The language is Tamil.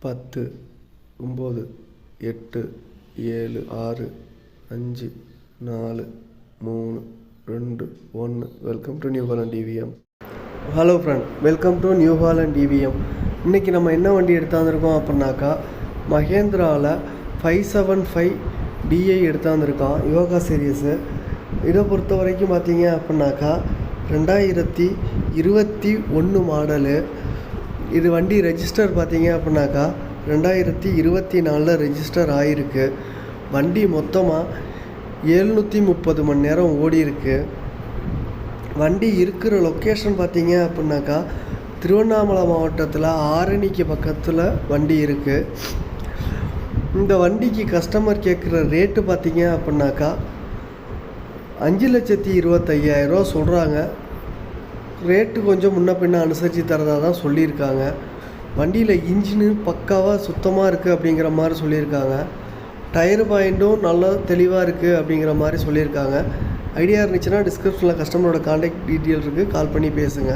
10 9 8 7 6 5 4 3 2 1. Welcome to New Holland TVM. Hello friend, welcome to New Holland TVM. இன்றைக்கி நம்ம என்ன வண்டி எடுத்தாந்துருக்கோம் அப்படின்னாக்கா மஹேந்திராவில் 575 டிஐ எடுத்தாந்துருக்கோம், யோகா சீரியஸு. இதை பொறுத்த வரைக்கும் பார்த்தீங்க அப்படின்னாக்கா 2021 மாடலு. இது வண்டி ரெஜிஸ்டர் பார்த்தீங்க அப்படின்னாக்கா 2024 ரெஜிஸ்டர் ஆகிருக்கு. வண்டி மொத்தமாக 730 மணி நேரம் ஓடி இருக்கு. வண்டி இருக்கிற லொக்கேஷன் பார்த்தீங்க அப்படின்னாக்கா திருவண்ணாமலை மாவட்டத்தில் ஆரணிக்கு பக்கத்தில் வண்டி இருக்குது. இந்த வண்டிக்கு கஸ்டமர் கேட்குற ரேட்டு பார்த்தீங்க அப்படின்னாக்கா 5,25,000 சொல்கிறாங்க. ரேட்டு கொஞ்சம் முன்ன பின்ன அனுசரித்து தரதாக தான் சொல்லியிருக்காங்க. வண்டியில் இன்ஜினு பக்காவாக சுத்தமாக இருக்குது அப்படிங்கிற மாதிரி சொல்லியிருக்காங்க. டயர் பாயிண்ட்டும் நல்லா தெளிவாக இருக்குது அப்படிங்கிற மாதிரி சொல்லியிருக்காங்க. ஐடியா இருந்துச்சுன்னா டிஸ்கிரிப்ஷனில் கஸ்டமரோட கான்டாக்ட் டீட்டெயில் இருக்குது, கால் பண்ணி பேசுங்க.